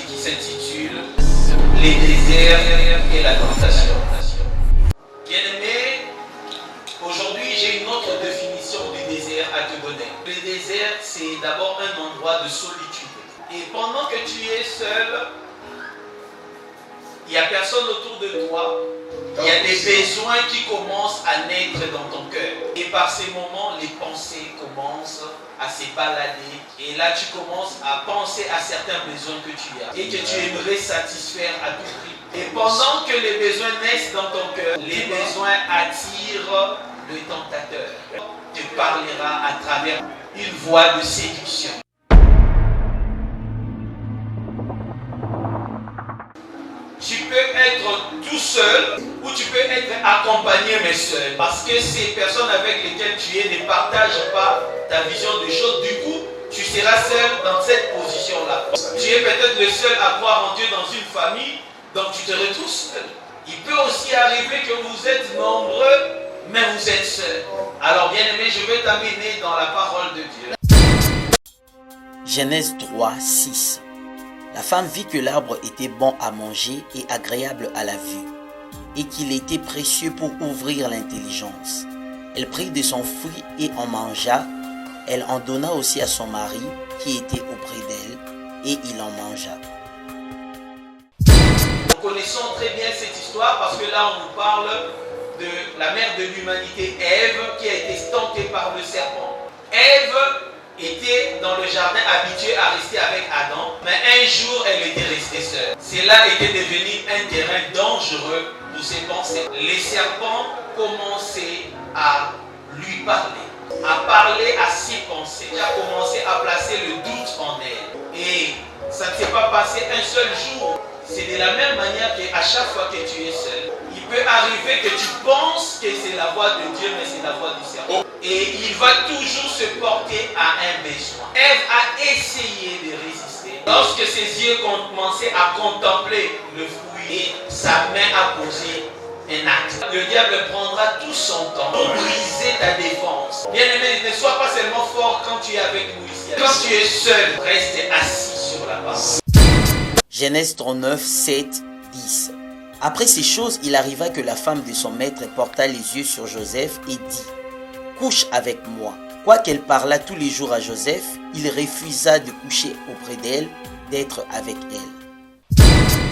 thématique qui s'intitule Les déserts et la tentation. Bien-aimé, aujourd'hui j'ai une autre définition du désert à te donner. Le désert, c'est d'abord un endroit de solitude. Et pendant que tu es seul, il n'y a personne autour de toi. Il y a des besoins qui commencent à naître dans ton cœur. Et par ces moments, les pensées commencent à se balader. Et là, tu commences à penser à certains besoins que tu as et que tu aimerais satisfaire à tout prix. Et pendant que les besoins naissent dans ton cœur, les besoins attirent le tentateur. Tu parleras à travers une voix de séduction. Tu peux être tout seul ou tu peux être accompagné mais seul. Parce que ces personnes avec lesquelles tu es ne partagent pas ta vision des choses. Du coup, tu seras seul dans cette position-là. Tu es peut-être le seul à croire en Dieu dans une famille, donc tu te retrouves seul. Il peut aussi arriver que vous êtes nombreux, mais vous êtes seul. Alors bien aimé, je vais t'amener dans la parole de Dieu. Genèse 3, 6. La femme vit que l'arbre était bon à manger et agréable à la vue, et qu'il était précieux pour ouvrir l'intelligence. Elle prit de son fruit et en mangea. Elle en donna aussi à son mari, qui était auprès d'elle, et il en mangea. Nous connaissons très bien cette histoire parce que là on nous parle de la mère de l'humanité, Ève, qui a été tentée par le serpent. Ève était dans le jardin habituée à rester avec Adam, mais un jour elle était restée seule. Cela était devenu un terrain dangereux pour ses pensées. Les serpents commençaient à lui parler, à parler à ses pensées, à commencer à placer le doute en elle. Et ça ne s'est pas passé un seul jour. C'est de la même manière qu'à chaque fois que tu es seul, il peut arriver que tu penses que c'est la voix de Dieu, mais c'est la voix du serpent. Et il va toujours se porter à un besoin. Ève a essayé de résister. Lorsque ses yeux commençaient à contempler le fruit et sa main a posé un acte, le diable prendra tout son temps pour briser ta défense. Bien-aimé, ne sois pas seulement fort quand tu es avec nous ici. Quand tu es seul, reste assis sur la parole. Genèse 39, 7, 10. Après ces choses, il arriva que la femme de son maître porta les yeux sur Joseph et dit « Couche avec moi ». Quoiqu'elle parlât tous les jours à Joseph, il refusa de coucher auprès d'elle, d'être avec elle.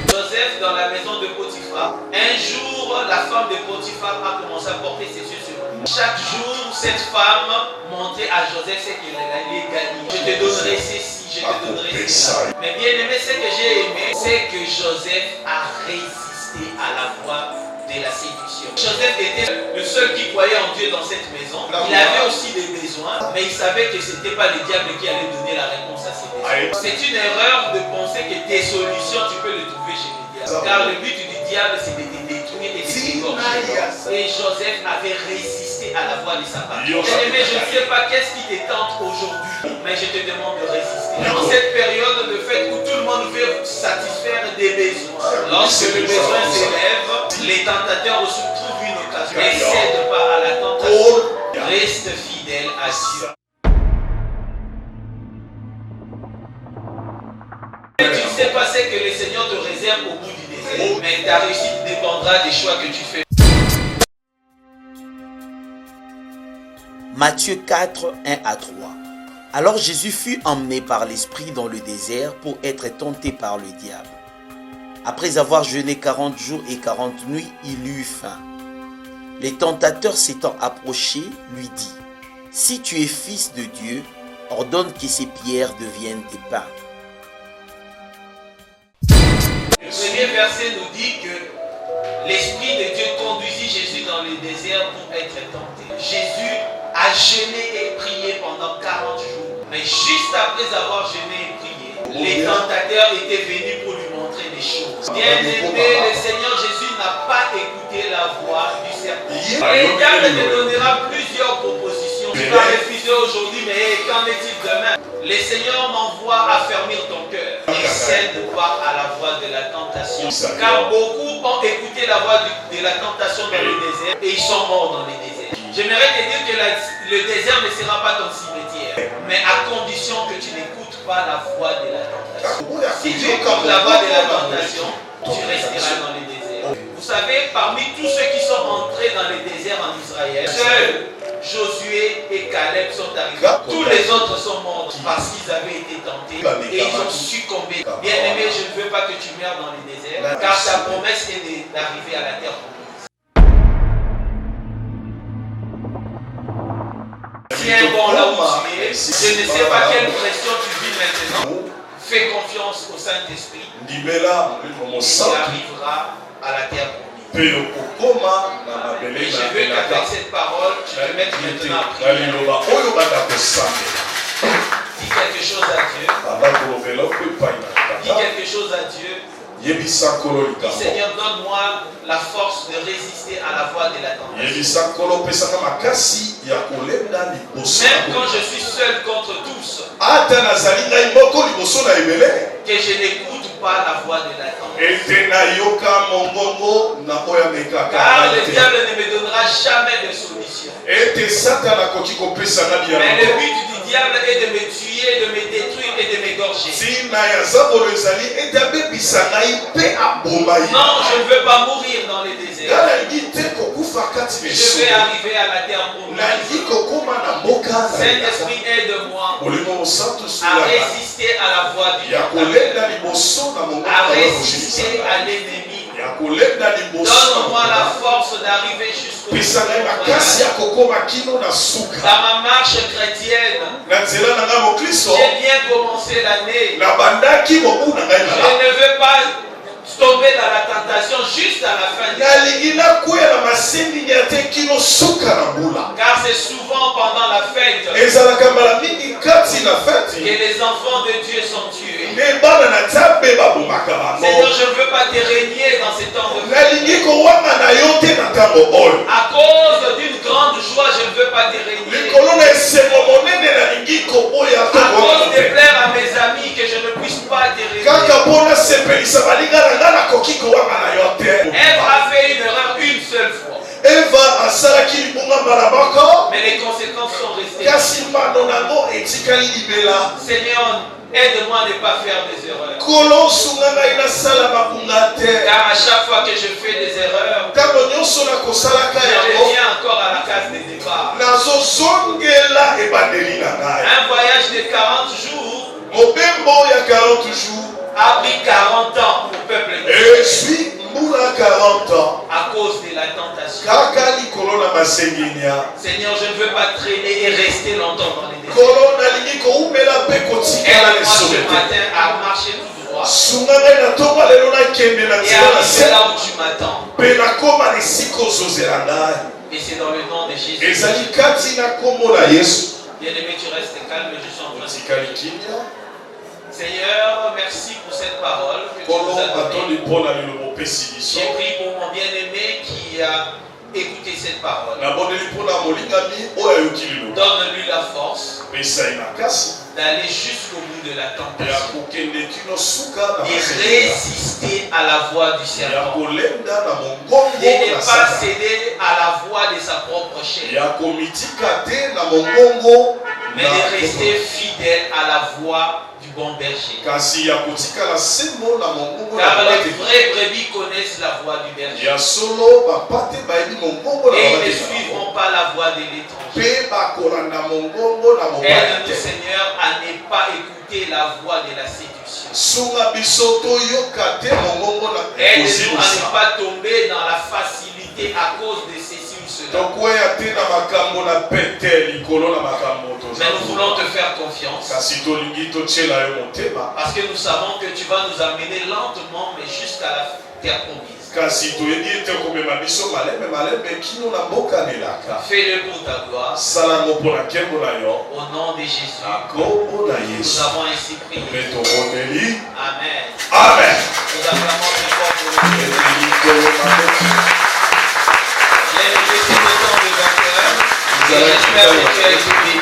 Joseph dans la maison de Potiphar. Un jour, la femme de Potiphar a commencé à porter ses yeux sur lui. Chaque jour, cette femme montrait à Joseph ce qu'elle allait gagner. Je te donnerai ceci, je te donnerai cela. Mais bien aimé, ce que j'ai aimé, c'est que Joseph a résisté à la voix de la séduction. Joseph était le seul qui croyait en Dieu dans cette maison. Il avait aussi des besoins, mais il savait que ce n'était pas le diable qui allait donner la réponse à ses besoins. C'est une erreur de penser que tes solutions, tu peux les trouver chez le diable. Car le but du diable, c'est de te détruire et de t'égorger. Et Joseph avait résisté à la voix de sa parole. Mais je ne sais pas qu'est-ce qui te tente aujourd'hui, mais je te demande de résister. Dans cette période de fête où tout le monde veut satisfaire des besoins, lorsque le besoin s'élève, les tentateurs trouvent une occasion. Ne cède pas à la tentation. Reste fidèle à Dieu. Tu ne sais pas ce que le Seigneur te réserve au bout du désert, mais ta réussite dépendra des choix que tu fais. Matthieu 4, 1 à 3. Alors Jésus fut emmené par l'Esprit dans le désert pour être tenté par le diable. Après avoir jeûné 40 jours et 40 nuits, il eut faim. Les tentateurs s'étant approchés, lui dit « Si tu es fils de Dieu, ordonne que ces pierres deviennent des pains. » Le premier verset nous dit que l'Esprit de Dieu conduisit Jésus dans le désert pour être tenté. Jésus a jeûné et prié pendant 40 jours. Mais juste après avoir jeûné et prié, les tentateurs étaient venus pour lui montrer des choses. Bien aimé, le Seigneur Jésus n'a pas écouté la voix du serpent. Le diable te donnera plusieurs propositions. Tu vas refuser aujourd'hui, mais qu'en est-il demain? Le Seigneur m'envoie à fermir ton cœur. Ne cède pas à la voix de la tentation. Car beaucoup ont écouté la voix de la tentation dans le désert et ils sont morts dans le désert. J'aimerais te dire que le désert ne sera pas ton cimetière, mais à condition que tu n'écoutes pas la voie de la tentation. Si tu écoutes la voie de la tentation, tu resteras dans le désert. Vous savez, parmi tous ceux qui sont entrés dans le désert en Israël, seuls Josué et Caleb sont arrivés. Tous les autres sont morts parce qu'ils avaient été tentés et ils ont succombé. Bien-aimé, je ne veux pas que tu meurs dans le désert, car ta promesse est d'arriver à la terre promise. Tiens bon là où tu es. Je ne sais pas quelle pression tu vis maintenant. Fais confiance au Saint-Esprit et tu arriveras à la terre promise. Et je veux qu'avec cette parole, tu te mettes maintenant à prier. Dis quelque chose à Dieu. Dis quelque chose à Dieu. Dis, Seigneur, donne-moi la force de résister à la voie de la tentation. Même quand je suis seul contre tous, que je n'écoute pas la voix de la tentation. Car le diable ne me donnera jamais de solution. Mais le but du diable est de me tuer, de me détruire et de m'égorger. Non, je ne veux pas mourir dans les déserts. Je vais arriver à la terre promise. Saint-Esprit, aide-moi à résister à la voie du diable, à résister à l'ennemi. Donne-moi la force d'arriver jusqu'au bout. Dans ma marche chrétienne, j'ai bien commencé l'année. Je ne veux pas tomber dans la tentation juste à la fin. Car c'est souvent pendant la fête que les enfants de Dieu sont tués. Seigneur, je ne veux pas te régner dans ces temps de fête. À cause d'une grande joie, je ne veux pas te régner. À cause de plaire à mes amis que je ne puisse pas te régner. Ève a fait une erreur une seule fois. Mais les conséquences sont restées. Seigneur, aide-moi à ne pas faire des erreurs. Car à chaque fois que je fais des erreurs, je reviens encore à la case de départ. Un voyage de 40 jours a pris 40 ans au peuple de Dieu. À cause de la tentation. Seigneur, je ne veux pas traîner et rester longtemps dans les déserts. Aide-moi ce matin à marcher tout droit et à arriver là où tu m'attends. Et c'est dans le nom de Jésus. Bien-aimé, tu restes calme, je suis en train de... Seigneur, merci pour cette parole que tu nous as donnée. J'ai prié pour mon bien-aimé qui a écouté cette parole. Donne-lui la force d'aller jusqu'au bout de la tentation et résister à la voix du serpent. Et ne pas céder à la voix de sa propre chair, mais de rester fidèle à la voix du bon berger. Car les vraies brebis connaissent la voix du berger. Et ils ne suivront pas la voix de l'étranger. Aide-nous, Seigneur, à ne pas écouter la voix de la séduction. Aide-nous à ne pas tomber dans la facilité à cause de ceci ou cela. Mais nous voulons te faire confiance. Parce que nous savons que tu vas nous amener lentement, mais jusqu'à la terre promise. Fais-le pour ta gloire. Au nom de Jésus. Nous avons ainsi prié. Amen. Amen. Nous acclamons très fort pour le J'espère que tu as été béni.